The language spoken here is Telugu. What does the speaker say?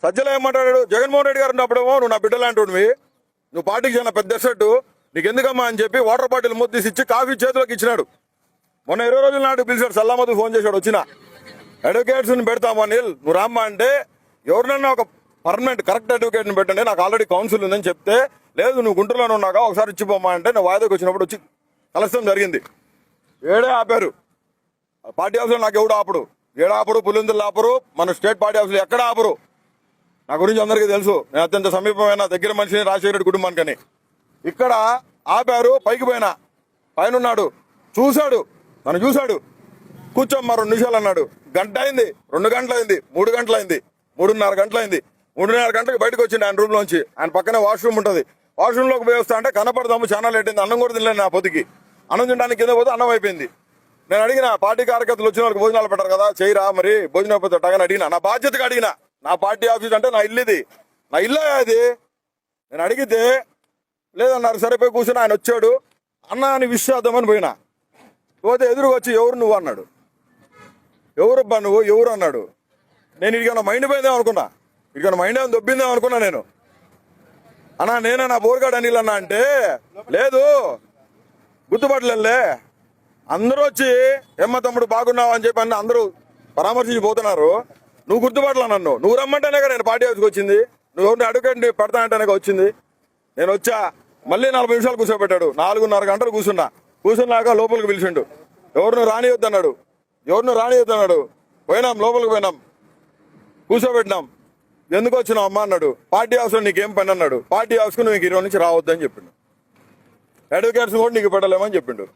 సజ్జలు ఏమంటాడు, జగన్మోహన్ రెడ్డి గారు ఉన్నప్పుడేమో నువ్వు నా బిడ్డలాంటివి, నువ్వు పార్టీకి చాలా పెద్ద ఎసెట్టు, నీకు ఎందుకమ్మా అని చెప్పి వాటర్ బాటిల్ ముద్దేసి ఇచ్చి కాఫీ చేతిలోకి ఇచ్చినాడు. మొన్న 20 రోజుల నాడు పిలిచాడు, సల్లామదు ఫోన్ చేశాడు, వచ్చిన అడ్వకేట్స్ని పెడతాము అనిల్, నువ్వు రామ్మా అంటే ఎవరినన్నా ఒక పర్మనెంట్ కరెక్ట్ అడ్వకేట్ని పెట్టండి, నాకు ఆల్రెడీ కౌన్సిల్ ఉందని చెప్తే, లేదు నువ్వు గుంటూరులోనే ఉన్నాగా ఒకసారి ఇచ్చిపోమ్మా అంటే నేను వాయిదాకి వచ్చినప్పుడు వచ్చి కలసం జరిగింది. ఏడే ఆపారు పార్టీ హౌస్లో, నాకు ఎవడు ఆపడు, ఏడాపరు, పులిందులు ఆపరు, మన స్టేట్ పార్టీ హౌస్లో ఎక్కడ ఆపరు. నా గురించి అందరికీ తెలుసు, నేను అత్యంత సమీపమైన దగ్గర మనిషిని రాజశేఖర రెడ్డి కుటుంబానికని. ఇక్కడ ఆపారు, పైకి పోయినా, పైన ఉన్నాడు, చూశాడు, నన్ను చూశాడు, కూర్చోమ్మా 2 నిమిషాలు అన్నాడు. గంట అయింది, 2 గంటలు అయింది, 3 గంటలు అయింది, 3:30 గంటలు అయింది. 3:30 గంటలకు బయటకు వచ్చింది ఆయన రూమ్లోంచి. ఆయన పక్కనే వాష్రూమ్ ఉంటుంది, వాష్రూమ్లోకి పోయి వస్తా అంటే కనపడదాము, చాలా లేట్ అయింది, అన్నం కూడా తినలేదు. నా పొద్దుకి అన్నం తినడానికి కింద పోతే అన్నం అయిపోయింది. నేను అడిగిన, పార్టీ కార్యకర్తలు వచ్చిన వాళ్ళకి భోజనాలు పెట్టారు కదా, చేయరా మరి భోజనం అయిపోతే అడిగిన, నా బాధ్యతగా అడిగిన. నా పార్టీ ఆఫీస్ అంటే నా ఇల్లు ఇది, నా ఇల్లు అది. నేను అడిగితే లేదన్నారు, సరిపోయి కూర్చొని ఆయన వచ్చాడు, అన్న అని విష్ చేద్దామని పోయినా. పోతే ఎదురుగా వచ్చి ఎవరు నువ్వు అన్నాడు. ఎవరబ్బా నువ్వు, ఎవరు అన్నాడు. నేను ఇడికన్నా మైండ్ పోయిందేమో అనుకున్నా, ఇడికన్నా మైండ్ ఏమైనా దొబ్బిందేమో అనుకున్నా. నేను అన్నా నేనే నా బోర్గాడ్ అనిల్ అన్నా అంటే, లేదు గుర్తుపట్టలే, అందరూ వచ్చి ఏమ్మ తమ్ముడు బాగున్నావు అని చెప్పి అన్న అందరూ పరామర్శించి పోతున్నారు, నువ్వు గుర్తుపట్టలే నన్ను. నువ్వు రమ్మంటేనే నేను పార్టీ హౌస్కి వచ్చింది, నువ్వు ఎవరిని అడ్వకేట్ పెడతానంటేనే వచ్చింది. నేను వచ్చా, మళ్ళీ 40 నిమిషాలు కూర్చోబెట్టాడు, 4:30 గంటలు కూర్చున్నాక లోపలికి పిలిచిండు. ఎవరిని రానియొద్దన్నాడు, పోయినాం, లోపలికి పోయినాం, కూర్చోబెట్టినాం. ఎందుకు వచ్చినావు అమ్మ అన్నాడు. పార్టీ హౌస్లో నీకేం పని అన్నాడు. పార్టీ హౌస్కు నువ్వు 20 నుంచి రావద్దని చెప్పిండు. అడ్వకేట్స్ కూడా నీకు పెట్టలేమని చెప్పిండు.